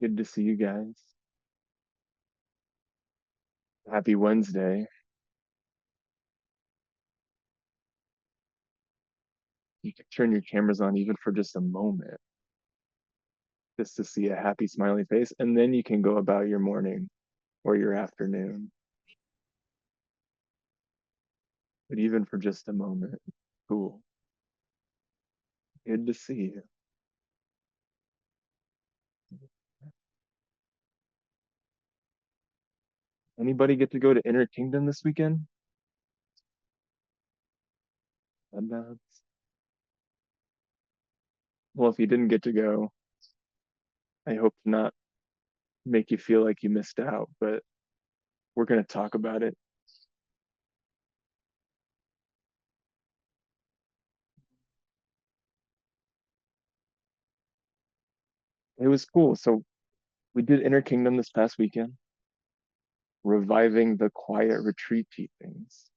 Good to see you guys. Happy Wednesday. You can turn your cameras on even for just a moment, just to see a happy, smiley face, and then you can go about your morning or your afternoon. But even for just a moment, cool. Good to see you. Anybody get to go to Inner Kingdom this weekend? No. Well, if you didn't get to go, I hope to not make you feel like you missed out, but we're going to talk about it. It was cool. So we did Inner Kingdom this past weekend, reviving the quiet retreat teachings.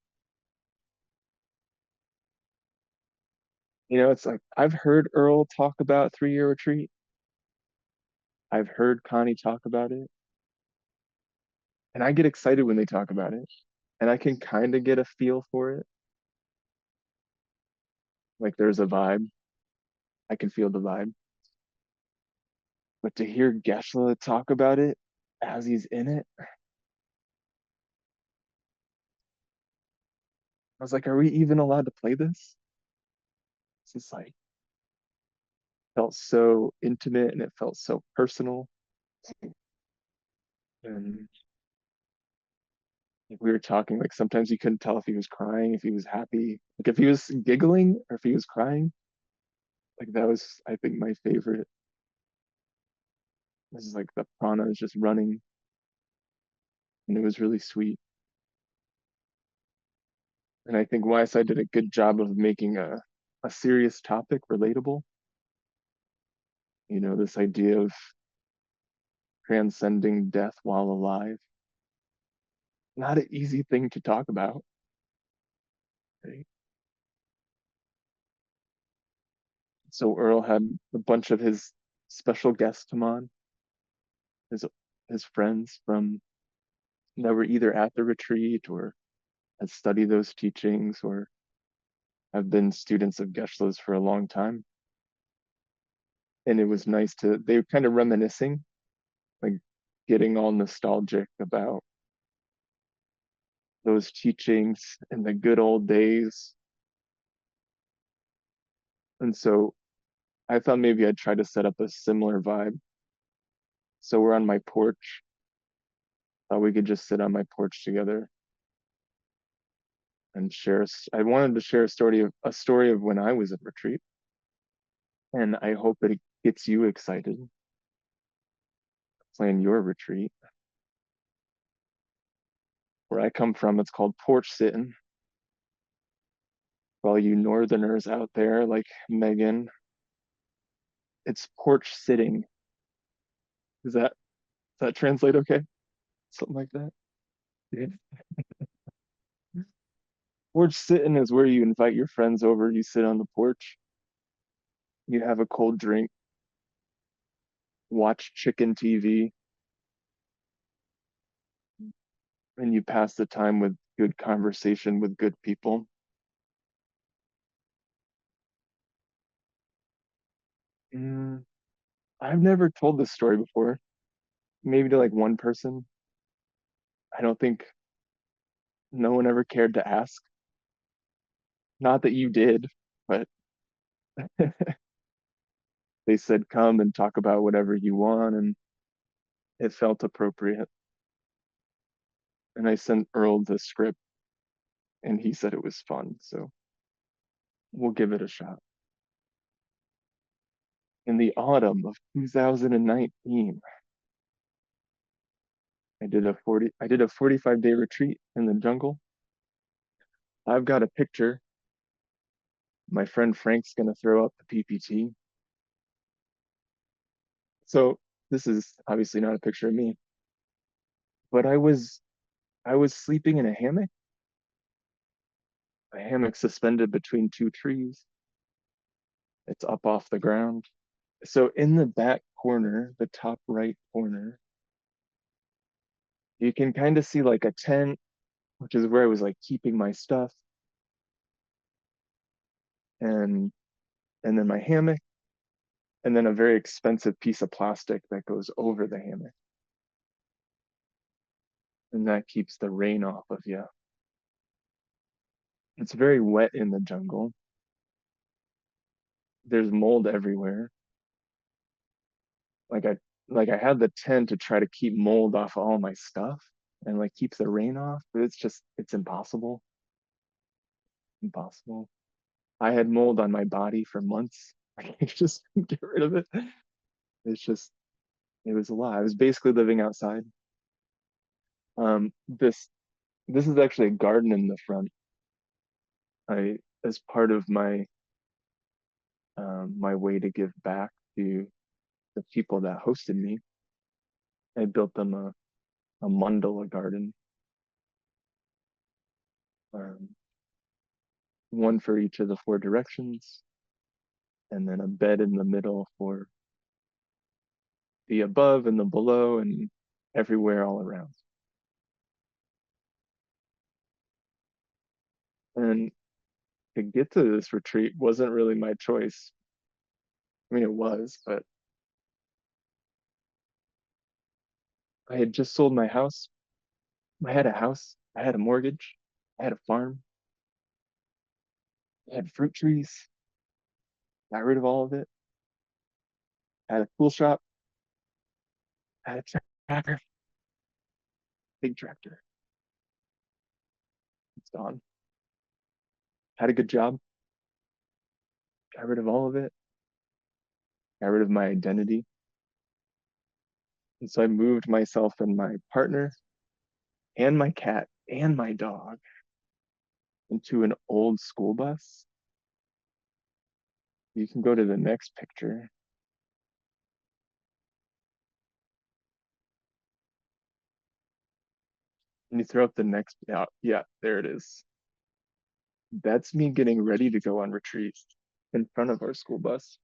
It's like I've heard Earl talk about 3-year retreat. I've heard Connie talk about it, and I get excited when they talk about it, and I can kind of get a feel for it. Like there's a vibe. I can feel the vibe. But to hear Geshe talk about it as he's in it, I was like, are we even allowed to play this? It's just like felt so intimate and it felt so personal. And like, we were talking, like sometimes you couldn't tell if he was crying, if he was happy, like if he was giggling or if he was crying. Like that was, I think, my favorite. This is like the prana is just running, and it was really sweet. And I think YSI did a good job of making a serious topic relatable. This idea of transcending death while alive. Not an easy thing to talk about, right? So Earl had a bunch of his special guests come on, his his friends from that were either at the retreat or had studied those teachings or have been students of Geshe-la's for a long time. And it was nice they were kind of reminiscing, like getting all nostalgic about those teachings in the good old days. And so I thought maybe I'd try to set up a similar vibe. So we're on my porch. Thought we could just sit on my porch together and share. I wanted to share a story of when I was at retreat, and I hope it gets you excited. Plan your retreat. Where I come from, it's called porch sitting. For all you northerners out there, like Megan, it's porch sitting. Does that translate okay? Something like that. Yeah. Porch sitting is where you invite your friends over, you sit on the porch, you have a cold drink, watch chicken TV, and you pass the time with good conversation with good people. Mm, I've never told this story before. Maybe to like one person. I don't think no one ever cared to ask. Not that you did, but they said come and talk about whatever you want, and it felt appropriate. And I sent Earl the script, and he said it was fun. So we'll give it a shot. In the autumn of 2019, I did a 45-day retreat in the jungle. I've got a picture. My friend Frank's gonna throw up the PPT. So this is obviously not a picture of me, but I was sleeping in a hammock suspended between two trees. It's up off the ground. So in the back corner, the top right corner, you can kind of see like a tent, which is where I was like keeping my stuff, and and then my hammock, and then a very expensive piece of plastic that goes over the hammock, and that keeps the rain off of you. It's very wet in the jungle. There's mold everywhere. Like I like I had the tent to try to keep mold off of all my stuff and like keep the rain off, but it's impossible. Impossible. I had mold on my body for months. I can't just get rid of it. It's just it was a lot. I was basically living outside. This is actually a garden in the front. I as part of my way to give back to the people that hosted me, I built them a mandala garden, um, one for each of the four directions, and then a bed in the middle for the above and the below and everywhere all around. And to get to this retreat wasn't really my choice. I mean, it was, but I had just sold my house. I had a house, I had a mortgage, I had a farm, I had fruit trees, got rid of all of it, I had a tool shop, I had a tractor, big tractor. It's gone. Had a good job, got rid of all of it, got rid of my identity. And so I moved myself and my partner and my cat and my dog into an old school bus. You can go to the next picture. And you throw up the next, yeah, yeah, there it is. That's me getting ready to go on retreat in front of our school bus.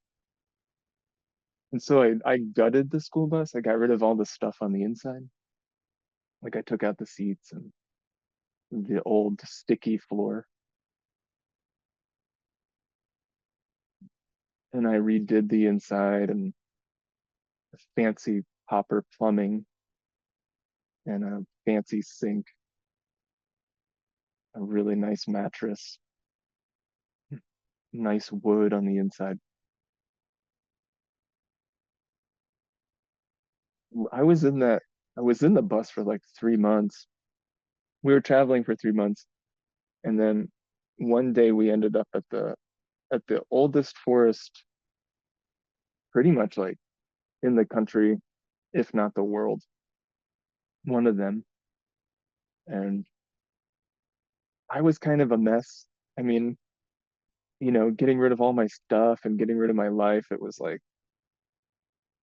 And so I gutted the school bus. I got rid of all the stuff on the inside. Like I took out the seats and the old sticky floor. And I redid the inside and fancy copper plumbing and a fancy sink, a really nice mattress, nice wood on the inside. I was in that, I was in the bus for like 3 months. We were traveling for 3 months. And then one day we ended up at the oldest forest, pretty much like in the country, if not the world, one of them. And I was kind of a mess. I mean, getting rid of all my stuff and getting rid of my life, it was like,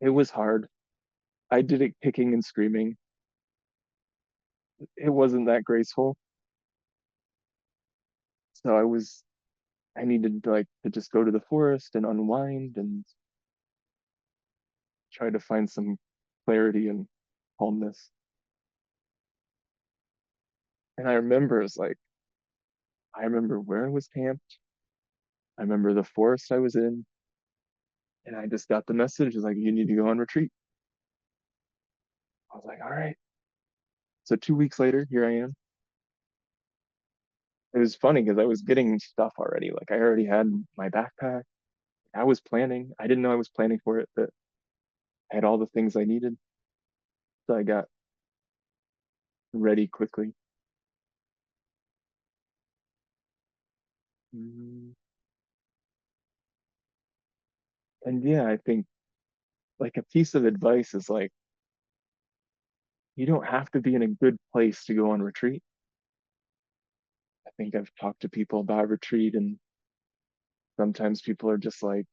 it was hard. I did it kicking and screaming. It wasn't that graceful. So I needed to just go to the forest and unwind and try to find some clarity and calmness. And I remember where I was camped. I remember the forest I was in, and I just got the message, it's like, you need to go on retreat. I was like, all right. So 2 weeks later, here I am. It was funny because I was getting stuff already. Like I already had my backpack. I was planning. I didn't know I was planning for it, but I had all the things I needed. So I got ready quickly. Mm. And yeah, I think like a piece of advice is like, you don't have to be in a good place to go on retreat. I think I've talked to people about retreat, and sometimes people are just like,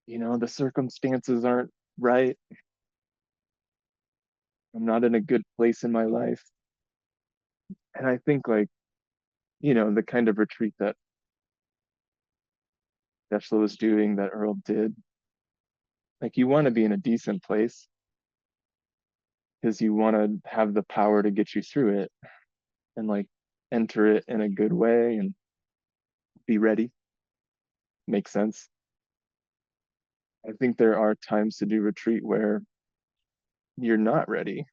the circumstances aren't right. I'm not in a good place in my life. And I think like, the kind of retreat that Tesla was doing, that Earl did, Like you want to be in a decent place because you want to have the power to get you through it and like enter it in a good way and be ready. Makes sense. I think there are times to do retreat where you're not ready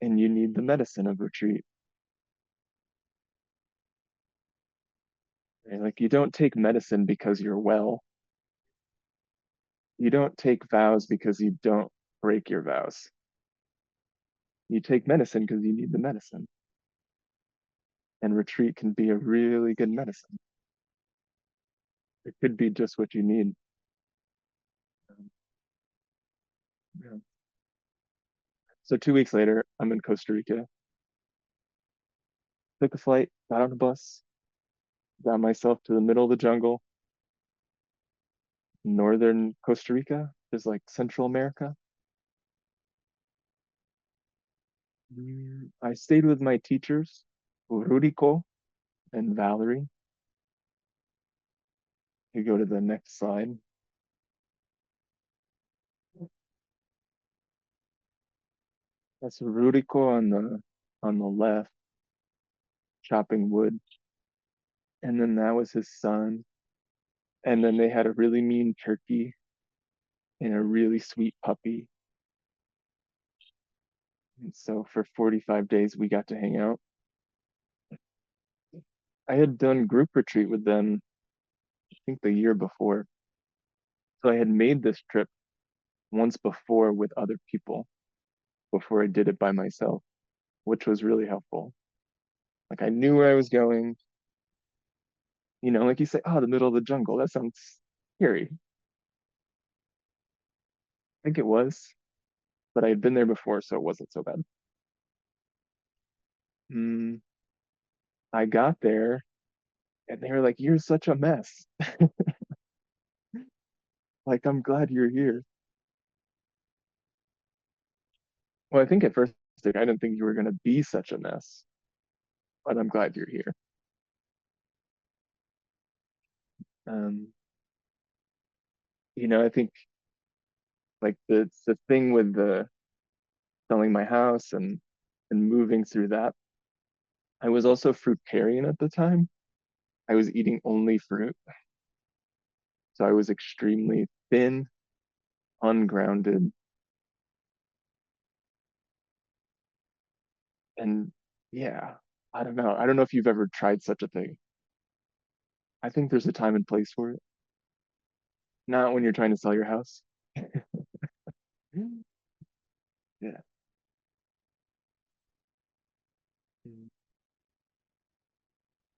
and you need the medicine of retreat. Right? Like you don't take medicine because you're well. You don't take vows because you don't break your vows. You take medicine because you need the medicine. And retreat can be a really good medicine. It could be just what you need. Um, yeah. So 2 weeks later, I'm in Costa Rica. Took a flight, got on a bus, got myself to the middle of the jungle, northern Costa Rica, is like Central America. I stayed with my teachers, Rurico and Valerie. You go to the next slide. That's Rurico on the left, chopping wood. And then that was his son. And then they had a really mean turkey and a really sweet puppy. And so for 45 days, we got to hang out. I had done group retreat with them, I think the year before. So I had made this trip once before with other people before I did it by myself, which was really helpful. Like I knew where I was going. Like you say, oh, the middle of the jungle. That sounds scary. I think it was, but I had been there before, so it wasn't so bad. Mm, I got there and they were like, "You're such a mess." Like, I'm glad you're here. Well, I think at first like, I didn't think you were gonna be such a mess, but I'm glad you're here. Um, I think like the thing with the selling my house and moving through that, I was also fruitarian at the time. I was eating only fruit, so I was extremely thin, ungrounded, and yeah, I don't know. I don't know if you've ever tried such a thing. I think there's a time and place for it. Not when you're trying to sell your house. Yeah.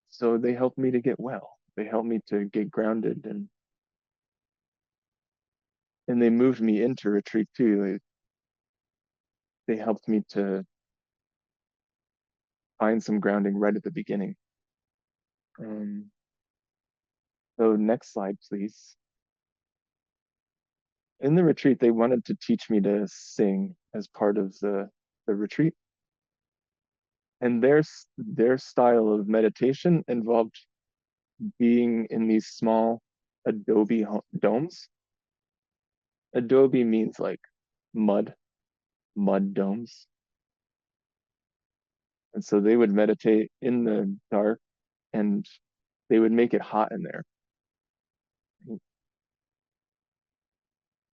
So they helped me to get well. They helped me to get grounded and they moved me into retreat too. They helped me to find some grounding right at the beginning. Um, so next slide, please. In the retreat, they wanted to teach me to sing as part of the retreat. And their style of meditation involved being in these small adobe domes. Adobe means like mud, mud domes. And so they would meditate in the dark and they would make it hot in there.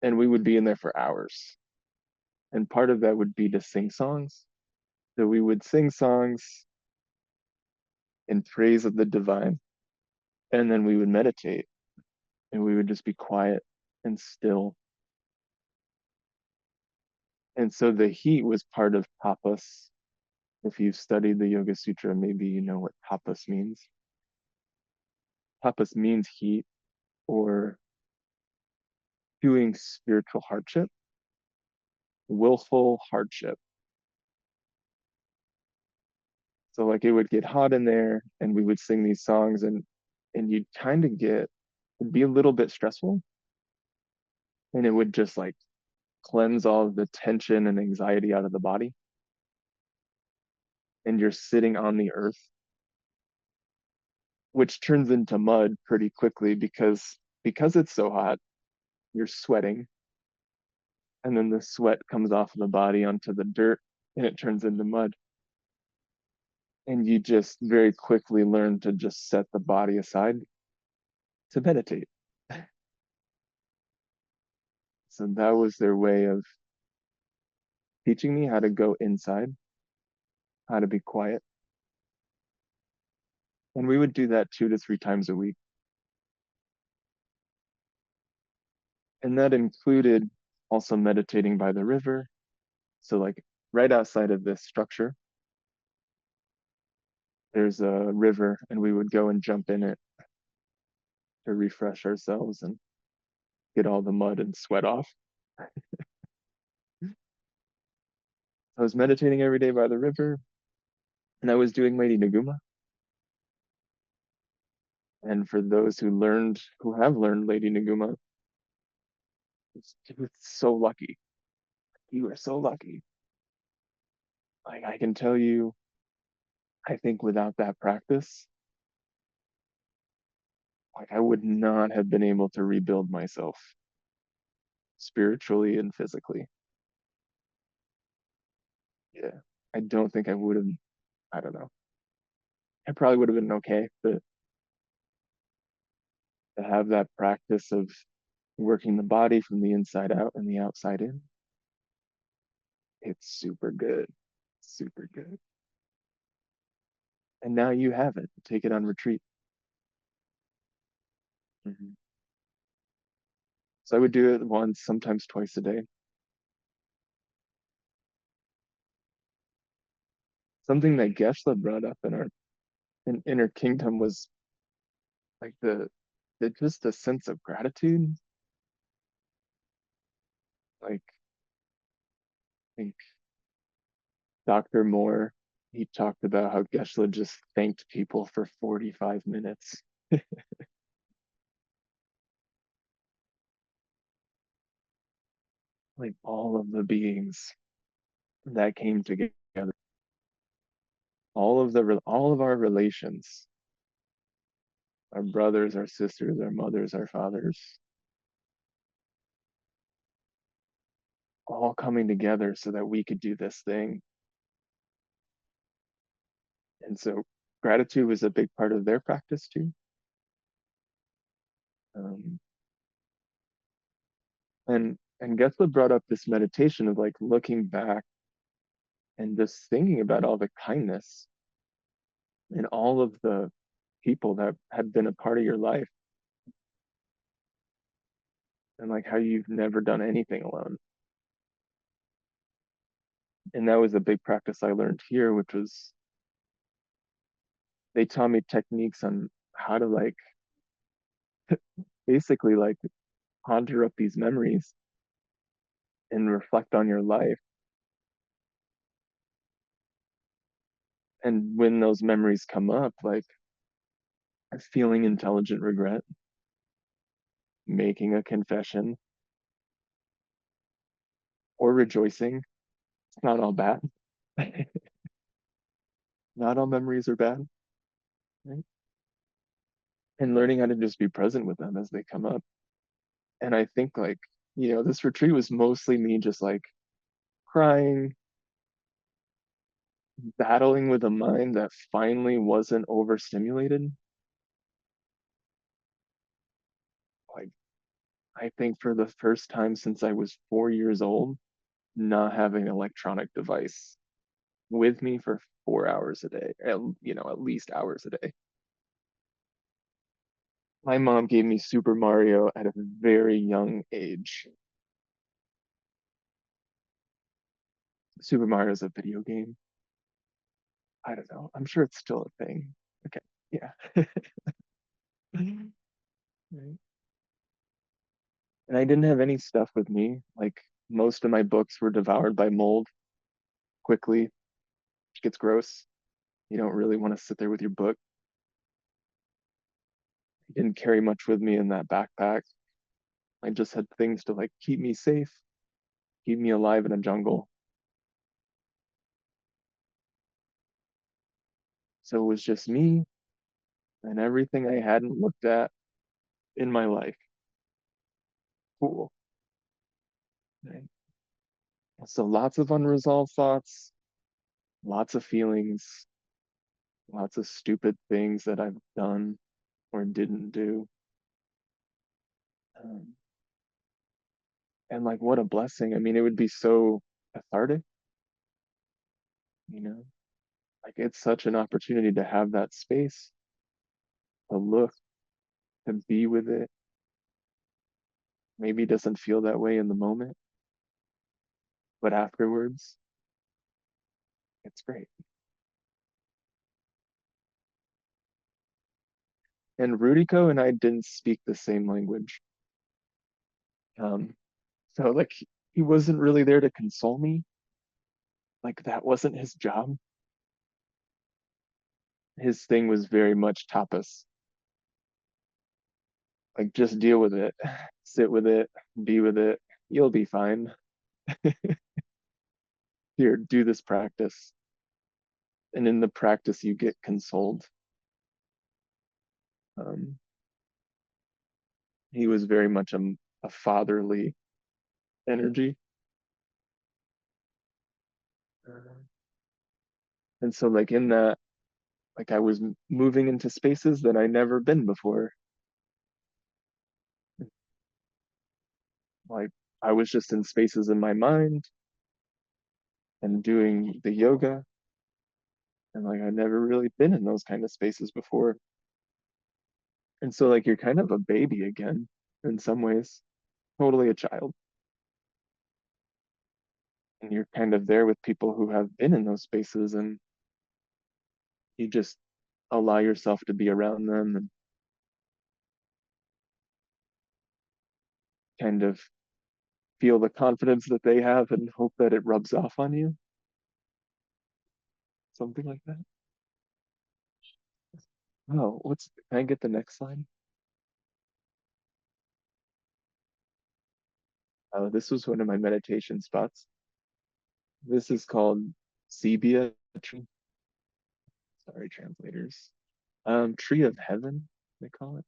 And we would be in there for hours. And part of that would be to sing songs. So we would sing songs in praise of the divine. And then we would meditate and we would just be quiet and still. And so the heat was part of tapas. If you've studied the Yoga Sutra, maybe you know what tapas means. Tapas means heat or doing spiritual hardship, willful hardship. So like it would get hot in there and we would sing these songs and you'd kind of it'd be a little bit stressful and it would just like cleanse all of the tension and anxiety out of the body. And you're sitting on the earth, which turns into mud pretty quickly because it's so hot, you're sweating, and then the sweat comes off of the body onto the dirt and it turns into mud. And you just very quickly learn to just set the body aside to meditate. So that was their way of teaching me how to go inside, how to be quiet. And we would do that 2 to 3 times a week. And that included also meditating by the river. So, like right outside of this structure, there's a river, and we would go and jump in it to refresh ourselves and get all the mud and sweat off. I was meditating every day by the river, and I was doing Lady Naguma. And for those who have learned Lady Naguma, it's so lucky. You are so lucky. Like I can tell you, I think without that practice, like I would not have been able to rebuild myself spiritually and physically. Yeah. I don't think I would have, I don't know. I probably would have been okay, but to have that practice of working the body from the inside out and the outside in, it's super good. Super good. And now you have it. Take it on retreat. Mhm. So I would do it once, sometimes twice a day. Something that Geshe brought up in Inner Kingdom was like the just a sense of gratitude. Like I think Dr. Moore, he talked about how Geshe just thanked people for 45 minutes. Like all of the beings that came together, all of our relations, our brothers, our sisters, our mothers, our fathers, all coming together so that we could do this thing. And so gratitude was a big part of their practice too. Um, and Geshe brought up this meditation of like looking back and just thinking about all the kindness and all of the people that had been a part of your life and like how you've never done anything alone. And that was a big practice I learned here, which was they taught me techniques on how to like basically like conjure up these memories and reflect on your life. And when those memories come up, like feeling intelligent regret, making a confession, or rejoicing, it's not all bad. Not all memories are bad, right? And learning how to just be present with them as they come up. And I think like, this retreat was mostly me just like crying, battling with a mind that finally wasn't overstimulated. Like, I think for the first time since I was 4 years old, not having an electronic device with me for 4 hours a day, at least hours a day. My mom gave me Super Mario at a very young age. Super Mario is a video game. I don't know. I'm sure it's still a thing. Okay. Yeah. Right. And I didn't have any stuff with me. Like most of my books were devoured by mold quickly, which gets gross. You don't really want to sit there with your book. I didn't carry much with me in that backpack. I just had things to like keep me safe, keep me alive in a jungle. So it was just me and everything I hadn't looked at in my life. cool. Right? So lots of unresolved thoughts, lots of feelings, lots of stupid things that I've done or didn't do. Um, and like, what a blessing. I mean, it would be so cathartic, you know? Like, it's such an opportunity to have that space, to look, to be with it. Maybe it doesn't feel that way in the moment, but afterwards, it's great. And Rudiko and I didn't speak the same language. Um, so like he wasn't really there to console me. Like that wasn't his job. His thing was very much tapas. Like just deal with it, sit with it, be with it. You'll be fine. Here, do this practice. And in the practice, you get consoled. Um, he was very much a fatherly energy. And so like in that, like I was moving into spaces that I never been before. Like I was just in spaces in my mind and doing the yoga. And like I'd never really been in those kind of spaces before. And so like you're kind of a baby again in some ways, totally a child. And you're kind of there with people who have been in those spaces and you just allow yourself to be around them and kind of feel the confidence that they have and hope that it rubs off on you. Something like that. Oh, can I get the next slide? Oh, this was one of my meditation spots. This is called Sebia tree. Sorry, translators. Tree of Heaven, they call it.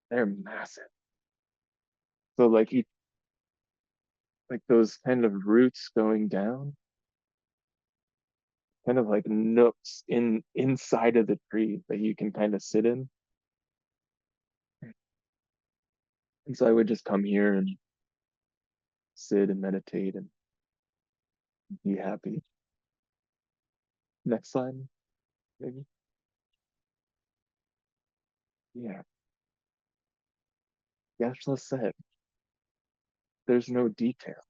They're massive. So like each, like those kind of roots going down, kind of like nooks inside of the tree that you can kind of sit in. And so I would just come here and sit and meditate and be happy. Next slide, maybe. Yeah. Yashla said, there's no detail.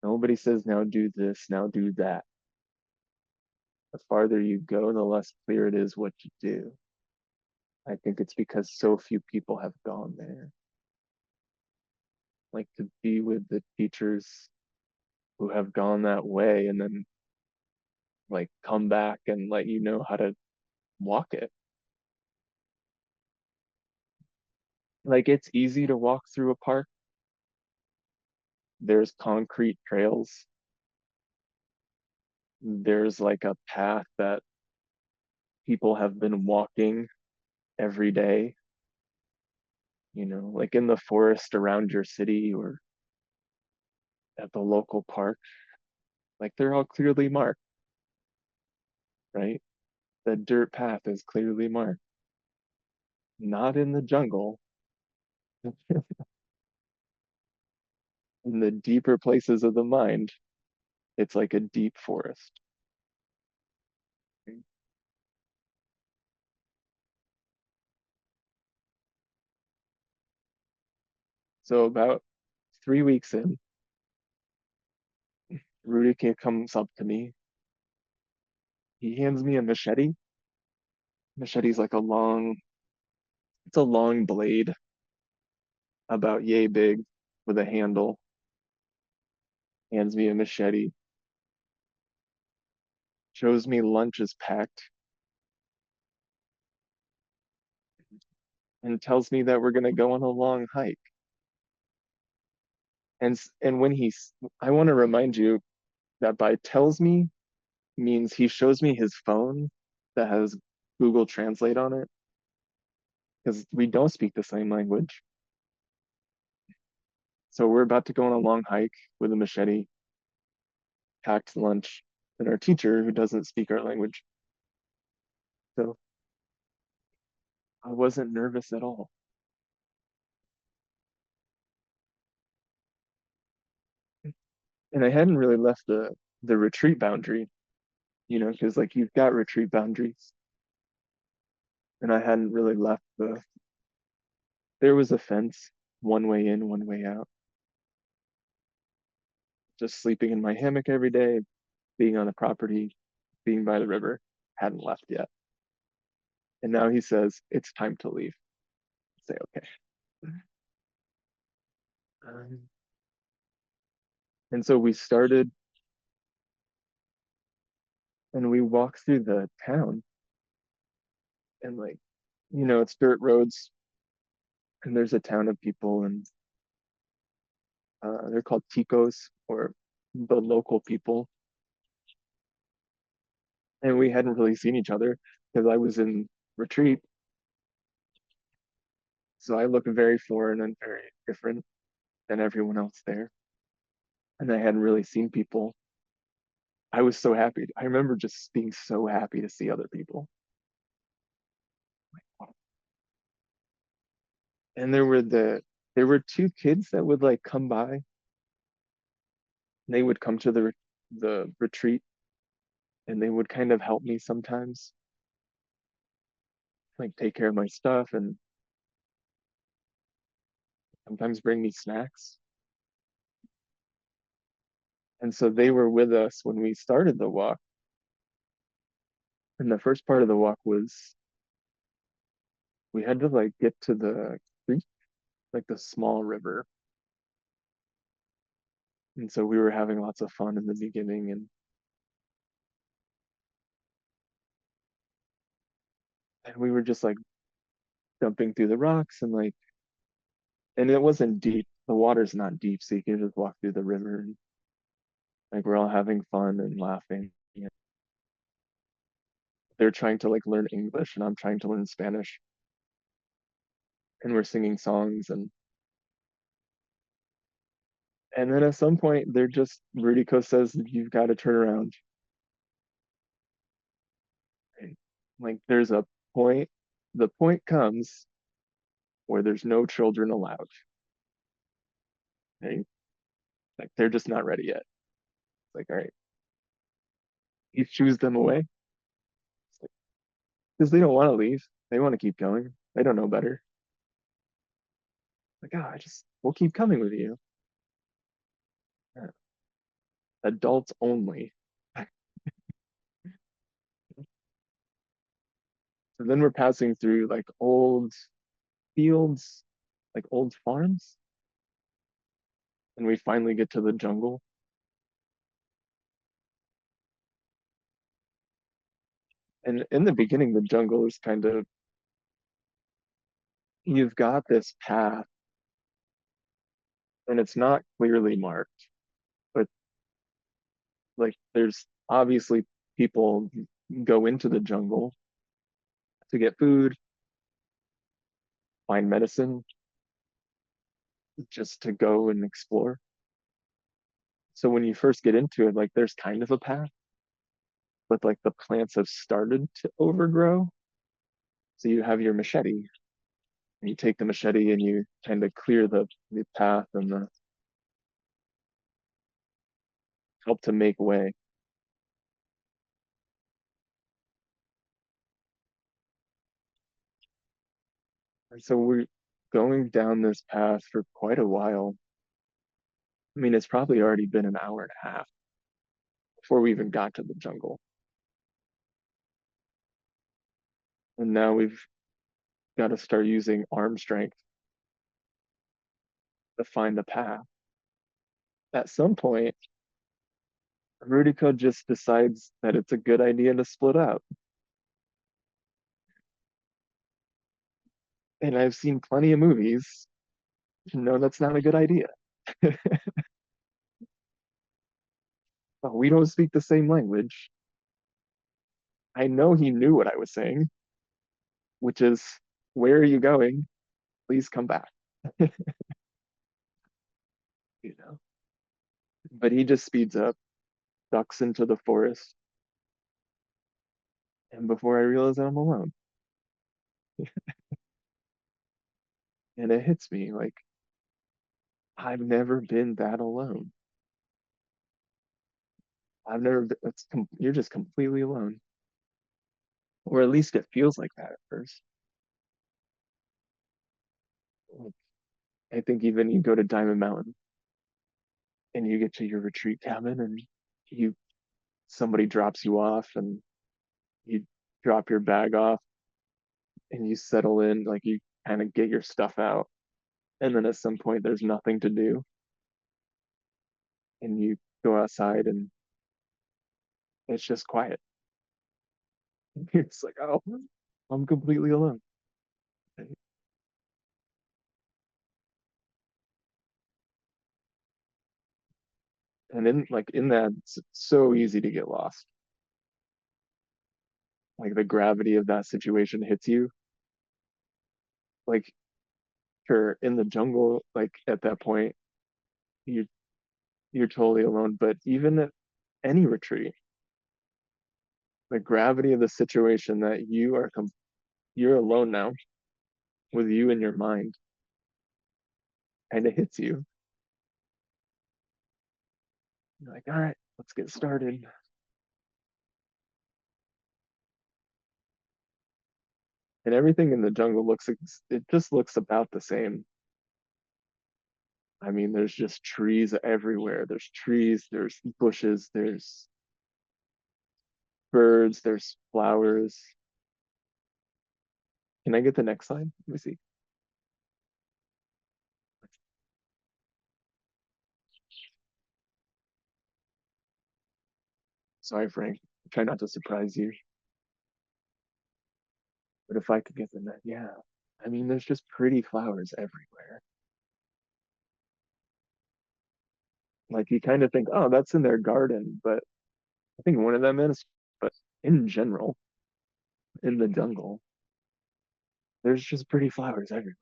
Nobody says now do this, now do that. The farther you go, the less clear it is what you do. I think it's because so few people have gone there. Like to be with the teachers who have gone that way and then like come back and let you know how to walk it. Like it's easy to walk through a park. There's concrete trails. There's like a path that people have been walking every day, like in the forest around your city or at the local park. Like they're all clearly marked, right? The dirt path is clearly marked. Not in the jungle, in the deeper places of the mind, it's like a deep forest. So about 3 weeks in, Rudike comes up to me. He hands me a machete. Machete's like it's a long blade, about yay big, with a handle. Hands me a machete. Shows me lunch is packed and tells me that we're gonna go on a long hike. And when I want to remind you that by tells me means he shows me his phone that has Google Translate on it because we don't speak the same language. So we're about to go on a long hike with a machete, packed lunch, and our teacher, who doesn't speak our language. So I wasn't nervous at all. And I hadn't really left the retreat boundary, because like you've got retreat boundaries, and I hadn't really left there was a fence, one way in, one way out. Just sleeping in my hammock every day, being on the property, being by the river, hadn't left yet. And now he says, it's time to leave. I say, okay. Um, and so we started and we walked through the town and like, it's dirt roads and there's a town of people and they're called ticos or the local people. And we hadn't really seen each other because I was in retreat. So I look very foreign and very different than everyone else there. And I hadn't really seen people. I was so happy. I remember just being so happy to see other people. And there were two kids that would like come by. They would come to the retreat and they would kind of help me sometimes, like take care of my stuff and sometimes bring me snacks. And so they were with us when we started the walk. And the first part of the walk was we had to like get to the creek, like the small river. And so we were having lots of fun in the beginning and we were just like jumping through the rocks and it wasn't deep. The water's not deep, so you can just walk through the river and like we're all having fun and laughing. And they're trying to like learn English and I'm trying to learn Spanish and we're singing songs and then at some point they're just Rudico says you've got to turn around. And, like there's a point, the point comes where there's no children allowed. Right? Like they're just not ready yet. It's like, all right, you choose them away because they don't want to leave. They want to keep going. They don't know better. Like, we'll keep coming with you. Yeah. Adults only. So then we're passing through like old fields, like old farms, and we finally get to the jungle. And in the beginning, the jungle is kind of, you've got this path, and it's not clearly marked, but like there's obviously people go into the jungle to get food, find medicine, just to go and explore. So when you first get into it, like there's kind of a path, but like the plants have started to overgrow. So you have your machete and you take the machete and you kind of clear the path and help to make way. And so we're going down this path for quite a while. I mean, it's probably already been an hour and a half before we even got to the jungle. And now we've got to start using arm strength to find the path. At some point, Rudico just decides that it's a good idea to split up. And I've seen plenty of movies. No, that's not a good idea. Oh, we don't speak the same language. I know he knew what I was saying, which is, where are you going? Please come back. you know. But he just speeds up, ducks into the forest, and before I realize I'm alone, and it hits me like I've never been that alone. I've never been, you're just completely alone, or at least it feels like that at first. Like, I think even you go to Diamond Mountain and you get to your retreat cabin and you somebody drops you off and you drop your bag off and you settle in, like you kind of get your stuff out. And then at some point, there's nothing to do. And you go outside and it's just quiet. It's like, oh, I'm completely alone. And in that, it's so easy to get lost. Like the gravity of that situation hits you. Like, sure, in the jungle, like at that point, you you're totally alone. But even at any retreat, the gravity of the situation that you're alone now with you in your mind kind of hits you. You're like, all right, let's get started. And everything in the jungle it just looks about the same. I mean, there's just trees everywhere. There's trees, there's bushes, there's birds, there's flowers. Can I get the next slide? Let me see. Sorry, Frank. Try not to surprise you. But if I could get the net, yeah. I mean, there's just pretty flowers everywhere. Like you kind of think, oh, that's in their garden, but I think one of them is. But in general, in the jungle, there's just pretty flowers everywhere.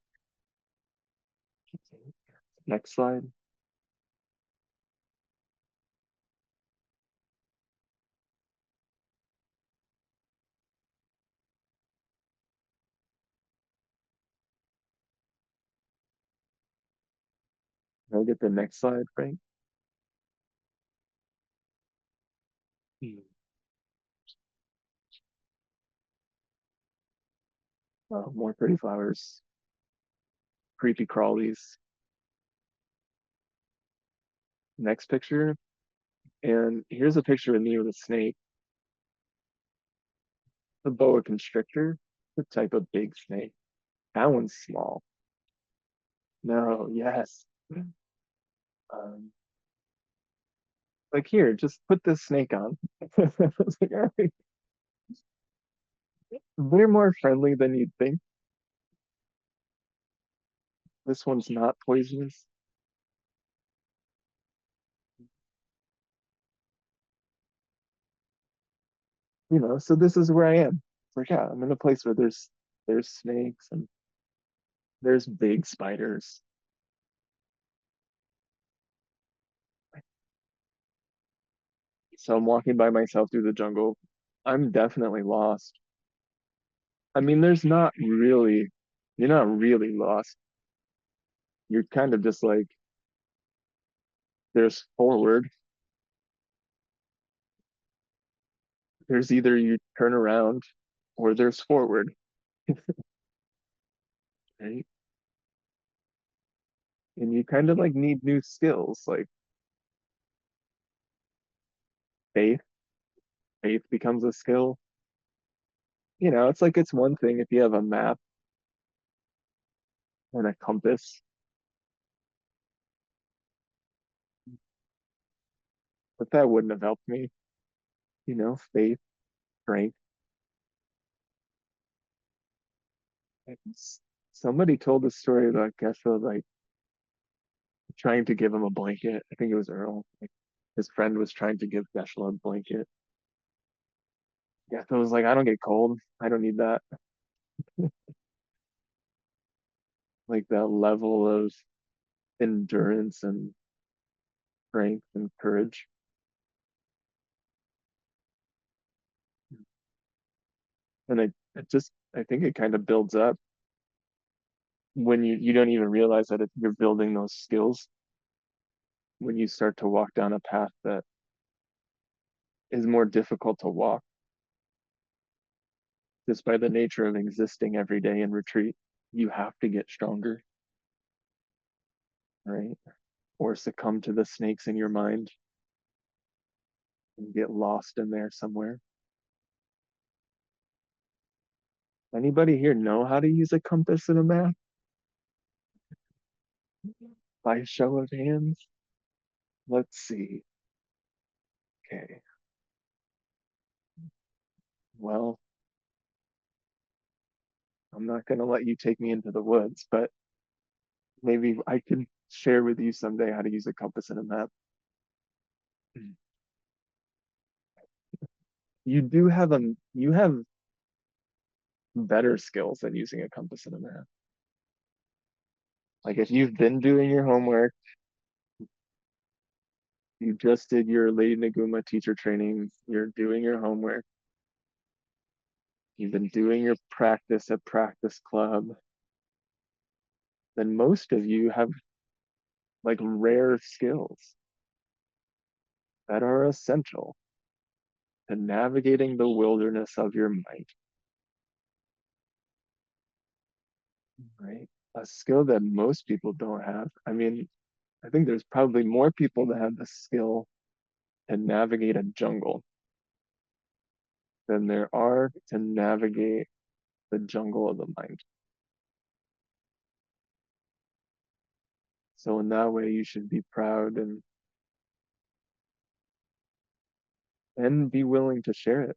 Next slide. Can I get the next slide, Frank? Hmm. Oh, more pretty flowers, creepy crawlies. Next picture. And here's a picture of me with a snake, the boa constrictor, the type of big snake. That one's small. No, yes. Um, like here, just put this snake on. I was like, all right, they're more friendly than you'd think. This one's not poisonous. So this is where I am. It's like, yeah, I'm in a place where there's snakes and there's big spiders. So I'm walking by myself through the jungle. I'm definitely lost. I mean, you're not really lost. You're kind of just like, there's forward. There's either you turn around or there's forward, right? And you kind of like need new skills, like faith. Faith becomes a skill. It's like it's one thing if you have a map and a compass, but that wouldn't have helped me. Faith, strength. Somebody told the story about Geshe like trying to give him a blanket. I think it was Earl. Like his friend was trying to give Geshe a blanket. Geshe was like, I don't get cold. I don't need that. Like that level of endurance and strength and courage. And I think it kind of builds up when you don't even realize that you're building those skills when you start to walk down a path that is more difficult to walk just by the nature of existing every day in retreat. You have to get stronger, right? Or succumb to the snakes in your mind and get lost in there somewhere. Anybody here know how to use a compass and a map? By show of hands? Let's see. Okay. Well, I'm not going to let you take me into the woods, but maybe I can share with you someday how to use a compass and a map. You have better skills than using a compass and a map. Like if you've been doing your homework, you just did your Lady Naguma teacher training, you're doing your homework, you've been doing your practice at practice club, then most of you have like rare skills that are essential to navigating the wilderness of your mind, right? A skill that most people don't have. I mean, I think there's probably more people that have the skill to navigate a jungle than there are to navigate the jungle of the mind. So in that way, you should be proud and be willing to share it.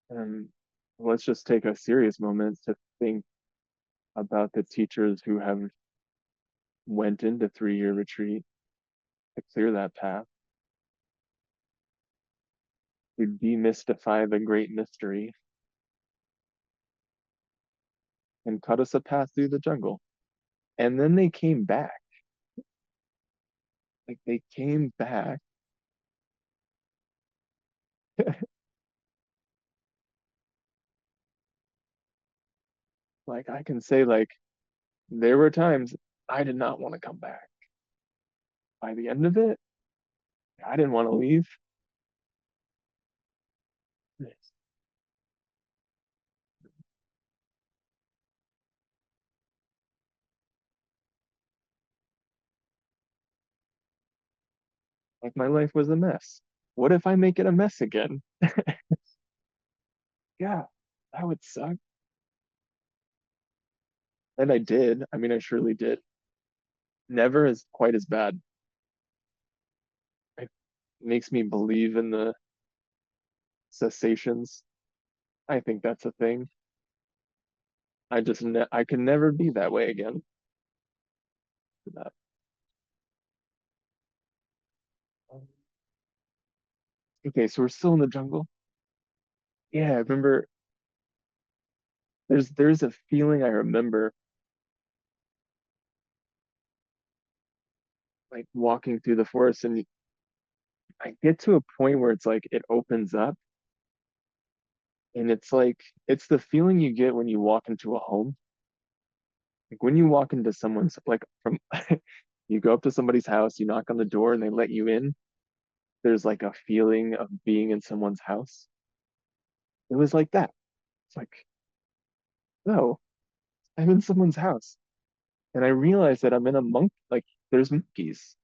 And let's just take a serious moment to think about the teachers who have went into 3-year retreat to clear that path, to demystify the great mystery and cut us a path through the jungle. And then they came back. Like they came back. Like I can say, like, there were times I did not want to come back. By the end of it, I didn't want to leave. Like my life was a mess. What if I make it a mess again? Yeah, that would suck. And I did. I mean, I surely did. Never as quite as bad. It makes me believe in the cessations. I think that's a thing. I can never be that way again. For that. Okay, so we're still in the jungle. Yeah, I remember there's a feeling I remember like walking through the forest and I get to a point where it's like it opens up and it's like it's the feeling you get when you walk into a home. Like when you walk into someone's like from you go up to somebody's house, you knock on the door and they let you in. There's like a feeling of being in someone's house. It was like that. It's like, no, I'm in someone's house. And I realized that I'm in a like there's monkeys.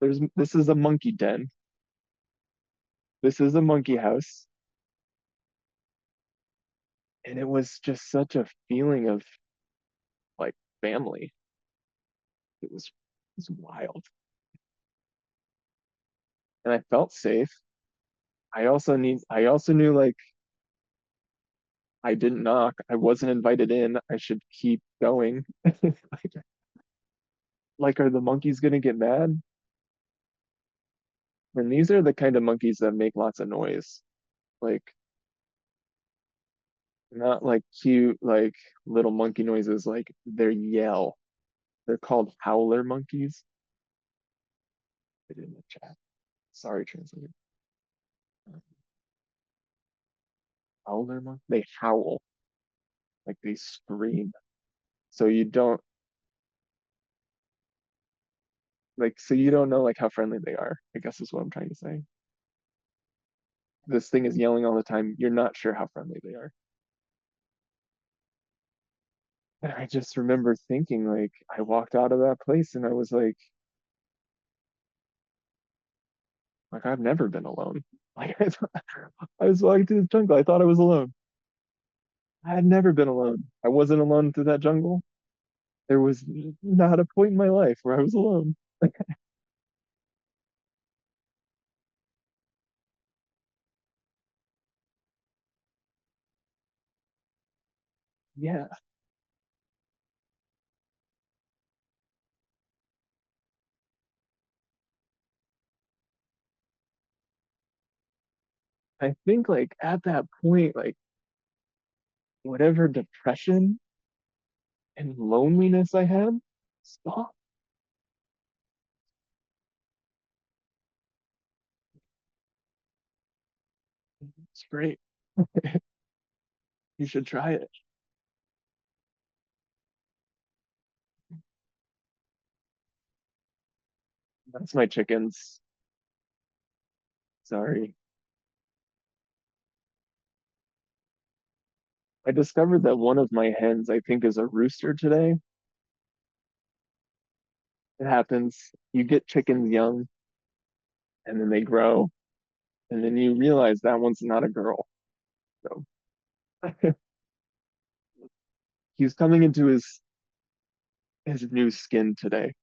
This is a monkey den. This is a monkey house. And it was just such a feeling of like family. It was wild. And I felt safe. I also knew like I didn't knock. I wasn't invited in. I should keep going. Like, are the monkeys gonna get mad? And these are the kind of monkeys that make lots of noise. Like Not like cute, like little monkey noises, like their yell. They're called howler monkeys. Put it in the chat. Sorry, translator. Howler monkey. They howl, like they scream. So you don't so you don't know like how friendly they are, I guess is what I'm trying to say. This thing is yelling all the time. You're not sure how friendly they are. And I just remember thinking, like, I walked out of that place and I was like I've never been alone. Like I was walking through the jungle. I thought I was alone. I had never been alone. I wasn't alone through that jungle. There was not a point in my life where I was alone. Yeah, I think like at that point, like whatever depression and loneliness I had, stop. It's great. You should try it. That's my chickens. Sorry. I discovered that one of my hens, I think, is a rooster today. It happens. You get chickens young and then they grow, and then you realize that one's not a girl. So he's coming into his new skin today.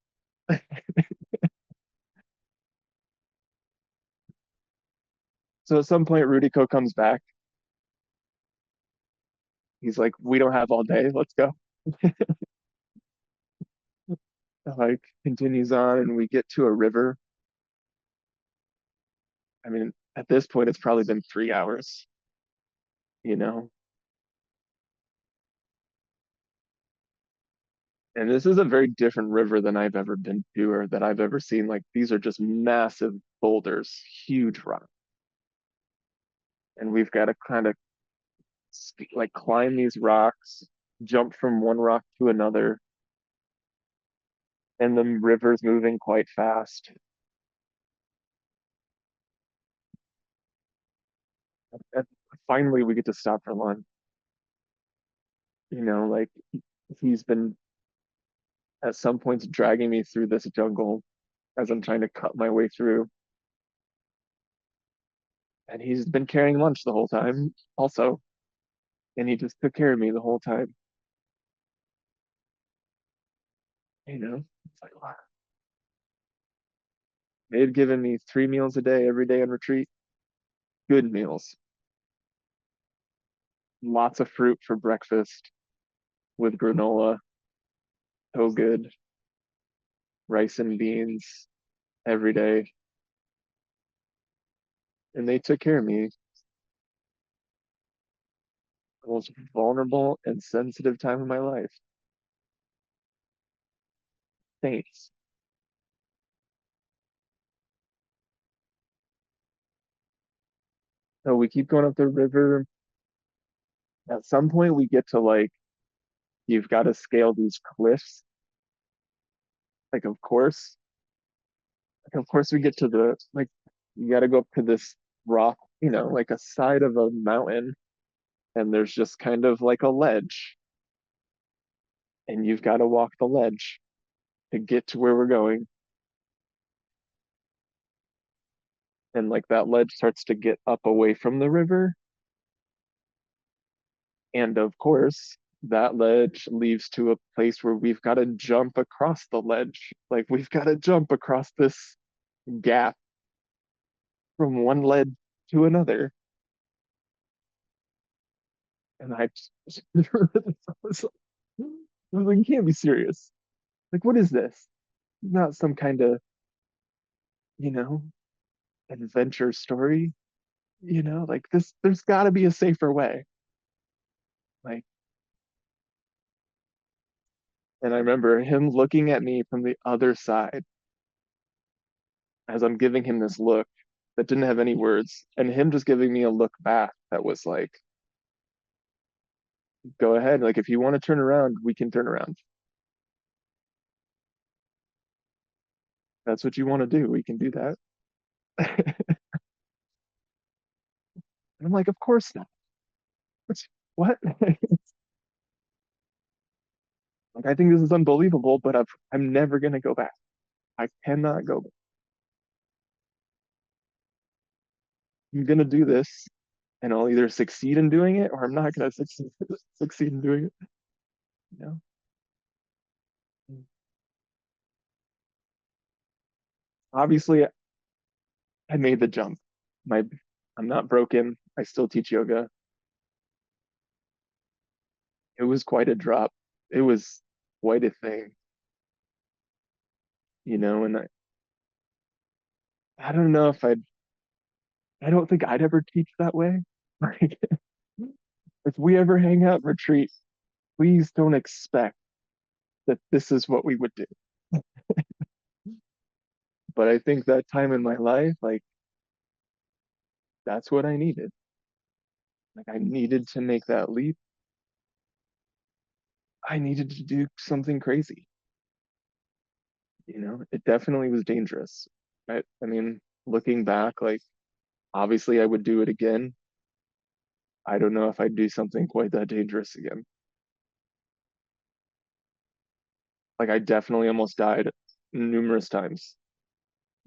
So at some point, Rudiko comes back. He's like, "We don't have all day. Let's go." Like continues on, and we get to a river. I mean, at this point, it's probably been 3 hours. You know, and this is a very different river than I've ever been to or that I've ever seen. Like these are just massive boulders, huge rocks, and we've got to kind of like climb these rocks, jump from one rock to another, and the river's moving quite fast. And finally, we get to stop for lunch. Like he's been at some points dragging me through this jungle as I'm trying to cut my way through. And he's been carrying lunch the whole time, also. And he just took care of me the whole time. It's like, wow. They had given me 3 meals a day every day on retreat. Good meals. Lots of fruit for breakfast with granola. So good. Rice and beans every day. And they took care of me the most vulnerable and sensitive time of my life. Thanks. So we keep going up the river. At some point, we get to like, you've got to scale these cliffs. Like, of course, we get to you got to go up to this rock, like a side of a mountain, and there's just kind of like a ledge, and you've got to walk the ledge to get to where we're going. And like that ledge starts to get up away from the river. And of course, that ledge leads to a place where we've got to jump across the ledge. Like we've got to jump across this gap from one ledge to another. And I was like, you can't be serious. Like, what is this? Not some kind of, you know, adventure story, like this, there's got to be a safer way. And I remember him looking at me from the other side as I'm giving him this look that didn't have any words, and him just giving me a look back that was like, go ahead. Like, if you want to turn around, we can turn around. That's what you want to do. We can do that. And I'm like, of course not. What? Like, I think this is unbelievable, but I'm never going to go back. I cannot go back. I'm going to do this, and I'll either succeed in doing it or I'm not going to succeed in doing it. You know? Obviously, I made the jump. My, I'm not broken. I still teach yoga. It was quite a drop. It was quite a thing, and I don't know if I don't think I'd ever teach that way. Like, if we ever hang out and retreat, please don't expect that this is what we would do. But I think that time in my life, like, that's what I needed. Like, I needed to make that leap. I needed to do something crazy. It definitely was dangerous. I mean, looking back, like, obviously I would do it again. I don't know if I'd do something quite that dangerous again. Like, I definitely almost died numerous times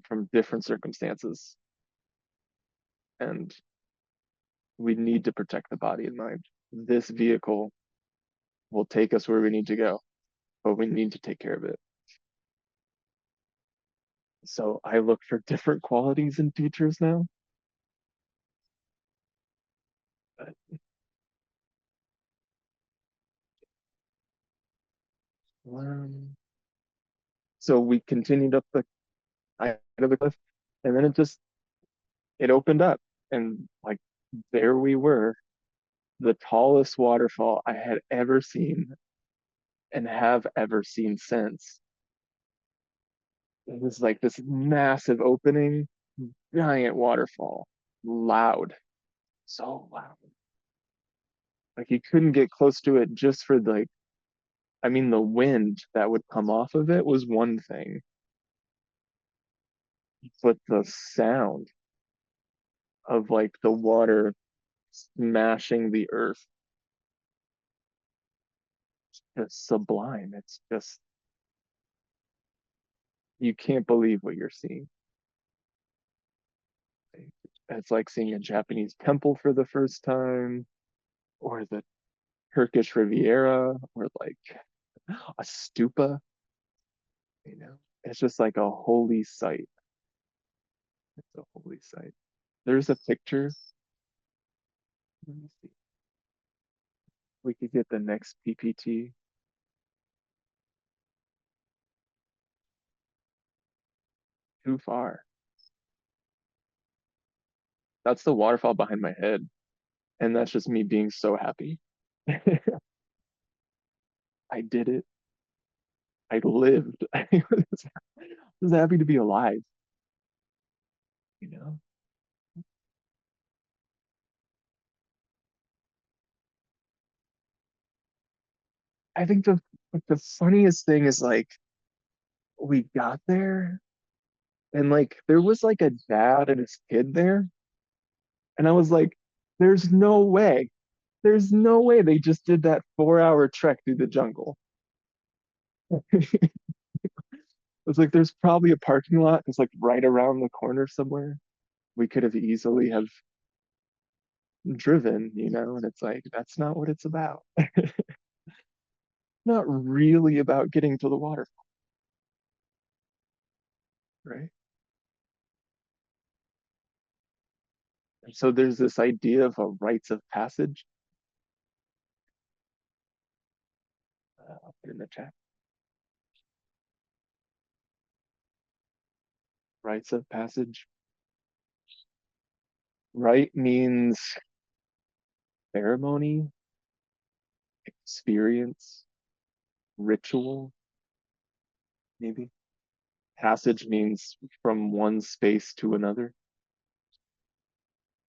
from different circumstances. And we need to protect the body and mind. This vehicle will take us where we need to go, but we need to take care of it. So I look for different qualities in teachers now. But, so we continued up the side of the cliff, and then it opened up, and like there we were, the tallest waterfall I had ever seen and have ever seen since. It was like this massive opening, giant waterfall, loud, so loud. Like you couldn't get close to it just for like, I mean, the wind that would come off of it was one thing, but the sound of like the water smashing the earth is sublime. It's just, you can't believe what you're seeing. It's like seeing a Japanese temple for the first time, or the Turkish Riviera, or like a stupa, you know. It's just like a holy sight. It's a holy sight. There's a picture. Let me see. We could get the next PPT. Too far. That's the waterfall behind my head. And that's just me being so happy. I did it. I lived. I was happy to be alive, you know? I think the funniest thing is like we got there and like there was like a dad and his kid there. And I was like, there's no way. There's no way they just did that 4 hour trek through the jungle. It was like there's probably a parking lot that's like right around the corner somewhere. We could have easily have driven, and it's like that's not what it's about. Not really about getting to the water, right? And so there's this idea of a rites of passage. I'll put in the chat. Rites of passage. Rite means ceremony, experience, ritual, maybe. Passage means from one space to another.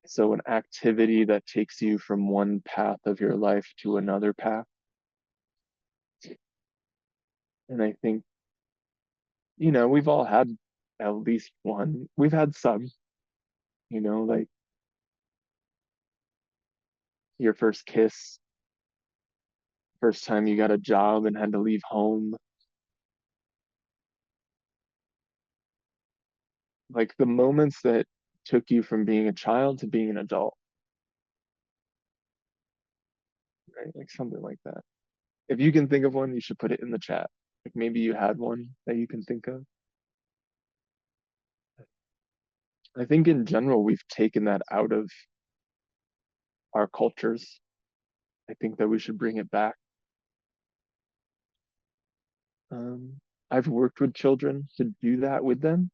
So an activity that takes you from one path of your life to another path. And I think, we've all had at least one. We've had some, like your first kiss, first time you got a job and had to leave home, like the moments that took you from being a child to being an adult, right? Like something like that. If you can think of one, you should put it in the chat. Like maybe you had one that you can think of. I think in general, we've taken that out of our cultures. I think that we should bring it back. Um, I've worked with children to do that with them,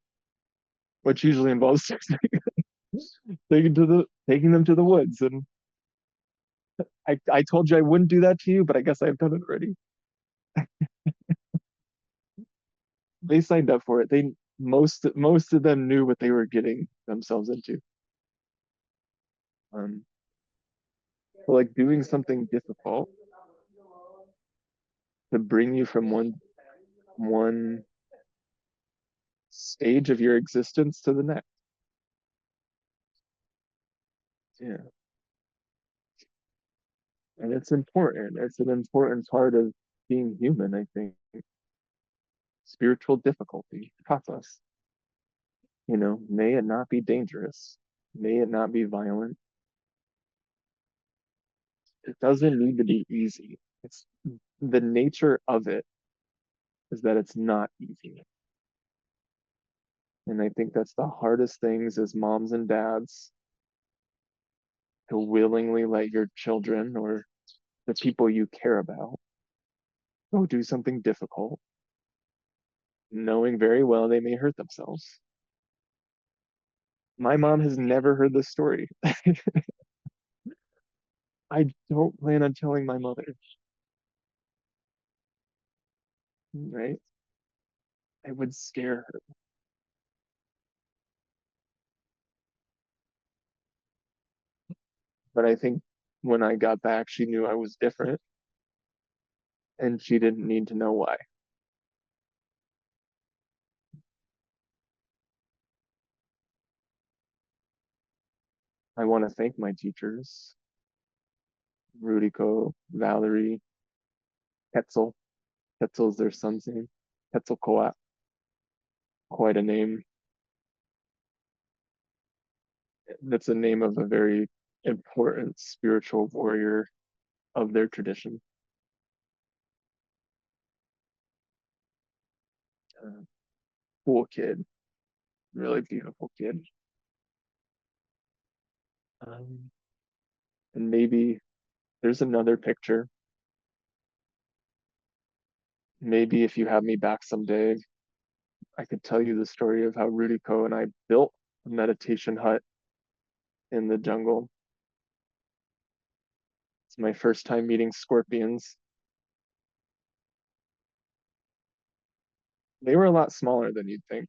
which usually involves taking them to the woods. And I told you I wouldn't do that to you, but I guess I've done it already. They signed up for it. They most of them knew what they were getting themselves into. Um, but like doing something difficult to bring you from one stage of your existence to the next. Yeah. And it's important. It's an important part of being human, I think. Spiritual difficulty taught us. May it not be dangerous. May it not be violent. It doesn't need to be easy. It's the nature of it is that it's not easy. And I think that's the hardest things as moms and dads to willingly let your children or the people you care about go do something difficult, knowing very well they may hurt themselves. My mom has never heard this story. I don't plan on telling my mother, right? I would scare her. But I think when I got back, she knew I was different and she didn't need to know why. I want to thank my teachers, Rudiko, Valerie, Ketzel. Ketzel's their son's name. Quetzalcoatl, quite a name. That's a name of a very important spiritual warrior of their tradition. Uh, cool kid, really beautiful kid. Um, and maybe there's another picture. Maybe if you have me back someday, I could tell you the story of how Rudiko and I built a meditation hut in the jungle. It's my first time meeting scorpions. They were a lot smaller than you'd think.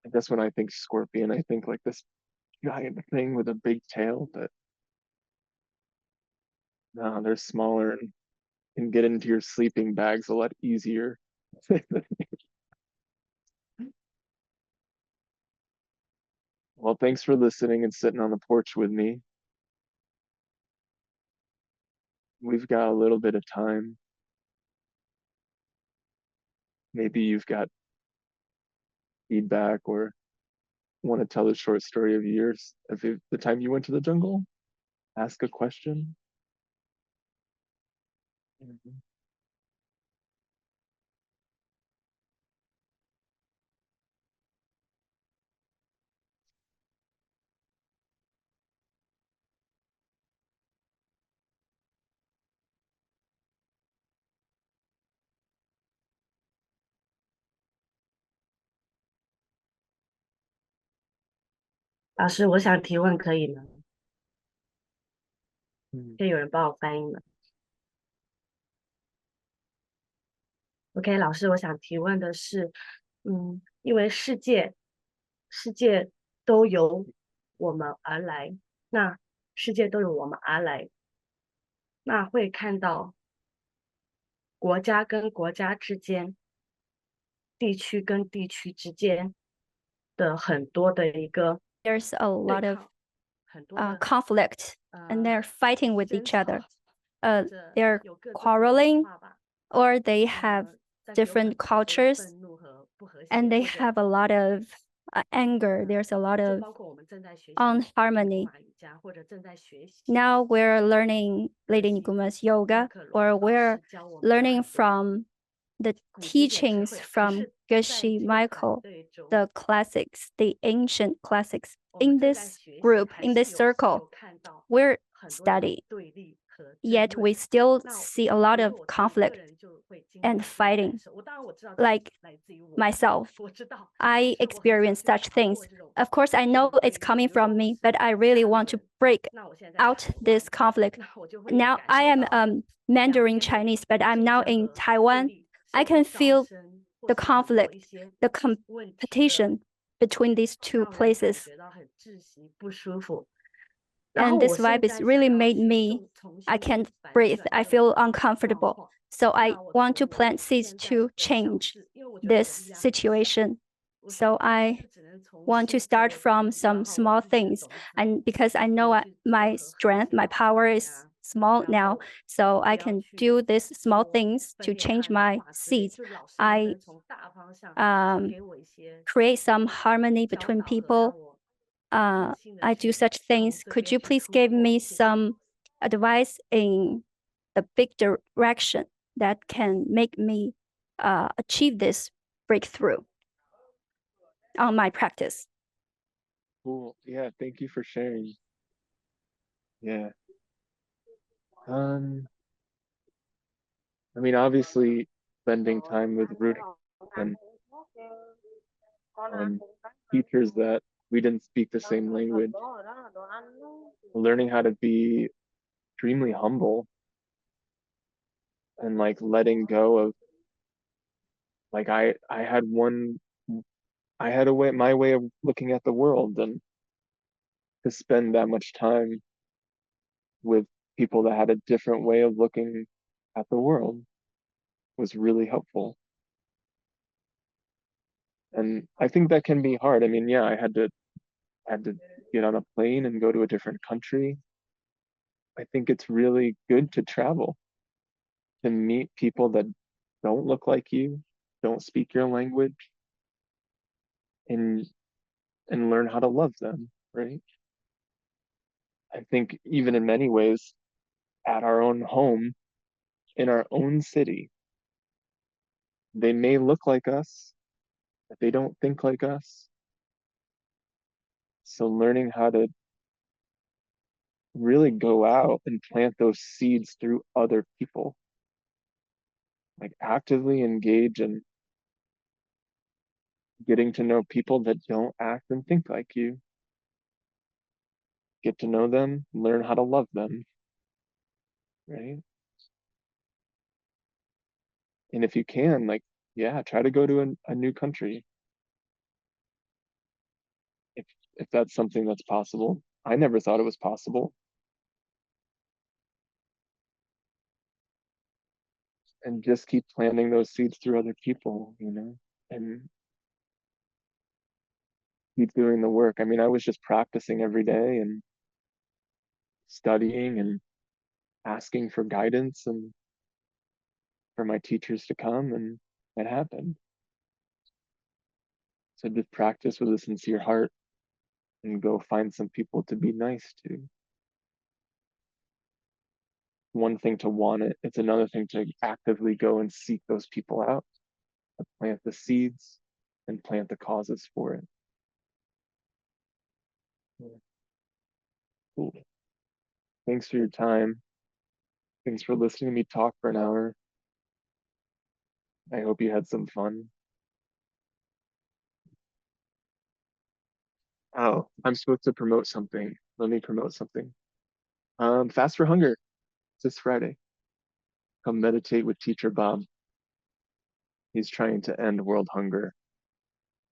I guess when I think scorpion, I think like this giant thing with a big tail, but no, they're smaller and can get into your sleeping bags a lot easier. Well, thanks for listening and sitting on the porch with me. We've got a little bit of time. Maybe you've got feedback or want to tell a short story of yours of the time you went to the jungle, ask a question. Mhm.老师，我想提问可以吗？嗯可以有人帮我翻译吗？OK，老师，我想提问的是，因为世界都由我们而来，那世界都由我们而来，那会看到国家跟国家之间、地区跟地区之间的很多的一个 There's a 对 lot of 抗，很多的conflict, and 呃 they're fighting with 争 each 吵，other. 或者 They're 有各自的文 quarreling, 化吧。or they have 但是有可 different 能有些 cultures, 愤怒和不和谐， and they 或者 have a lot of anger. 呃， There's a lot 就 of 包括我们正在学习罗 unharmony. 马瑜伽，或者正在学习 Now we're learning 学 Lady 习 Nikuma's 上 yoga, 课， or 老 we're 师教我们的 learning 很多 from the 古经典智 teachings 慧。可 from 是，在 Geshe 这个团 Michael, 队中， the classics, the ancient classics. 我们 In 正在 this 学习， group, 还 in 是 this 有 circle, 看到 we're 很多的 studying, 对立和争 yet 论。 we still 那 see a lot 比如 of 说我自己个 conflict 人就会经历 and 这种感 fighting. 受。当然我知道这 Like 是来自于我， myself, 我知道， I 所以我很想 experience 去 such 打破 things. 这种 Of course, I 这 know 种对 it's 立。 coming 比如说 from 我 me, 是 but I 其 really 他的 want to 人， break 那我现在在 out 海 this 外， conflict. 那我就会有 Now 感 I 受 am 到两 Mandarin 边的 Chinese, but I'm 竞 now 争 in 和对 Taiwan. 立， I 甚至 can 招 feel 生，或 the 是很多 conflict, 一些 the 问题的 competition between these two 让人感 places. 觉到很窒息、不舒服。然 And 后我 this 现 vibe is 在想 really 要 made 去 me, 重 I 新去 can't 反 breathe. 转 I 这种 feel 状 uncomfortable. 况。 So I 那我 want 从 to 我 plant seeds 现在 to 的小 change 事，因为我觉得我 this 力量很小， situation. 我 So I 就只能从 want to 细碎 start 的 from 地方 some 好我 small 自己的 things. 种子， And because I 比 know 如去做 my 和和 strength, 谐 my 的画 power 面 is 啊， small 然 now, 后 so 不 I 要 can 去 do these small 多 things 分 to 裂 change 看 my 法之类， seeds. 就老师能不 I 能从大方向给 um, 我一些 create some harmony 教 between 导和让 people. 我 I 自信的 do 去 such 从 things. 这 Could 边 you 去 please 突 give 破？ me 谢谢。 some advice in the big direction that can make me achieve this breakthrough on my practice? Cool. Yeah, thank you for sharing. Yeah. Um, I mean, obviously, spending time with rooting and um, teachers that we didn't speak the same language, learning how to be extremely humble and like letting go of like I had a way my way of looking at the world, and to spend that much time with people that had a different way of looking at the world was really helpful. And I think that can be hard. I mean, yeah, I had to get on a plane and go to a different country. I think it's really good to travel, to meet people that don't look like you, don't speak your language, and learn how to love them, right? I think even in many ways, at our own home, in our own city, they may look like us, but they don't think like us. So learning how to really go out and plant those seeds through other people, like actively engage in getting to know people that don't act and think like you. Get to know them, learn how to love them, right? And if you can, like, yeah, try to go to a new country if that's something that's possible. I never thought it was possible. And just keep planting those seeds through other people, and keep doing the work. I mean, I was just practicing every day and studying and asking for guidance and for my teachers to come, and it happened. So just practice with a sincere heart and go find some people to be nice to. One thing to want it, it's another thing to actively go and seek those people out, to plant the seeds and plant the causes for it. Yeah. Cool. Thanks for your time. Thanks for listening to me talk for an hour. I hope you had some fun. Oh, I'm supposed to promote something. Let me promote something. Fast for Hunger this Friday. Come meditate with Teacher Bob. He's trying to end world hunger.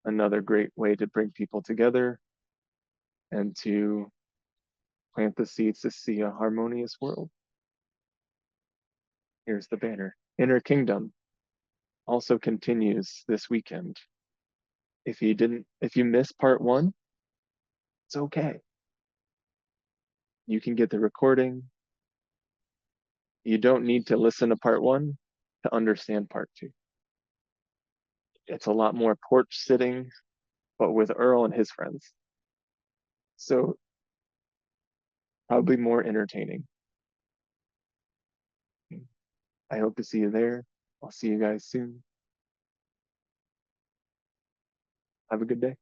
Another great way to bring people together and to plant the seeds to see a harmonious world. Here's the banner. Inner Kingdom also continues this weekend. If you missed part 1, it's okay. You can get the recording. You don't need to listen to part 1 to understand part 2. It's a lot more porch sitting, but with Earl and his friends. So probably more entertaining. I hope to see you there. I'll see you guys soon. Have a good day.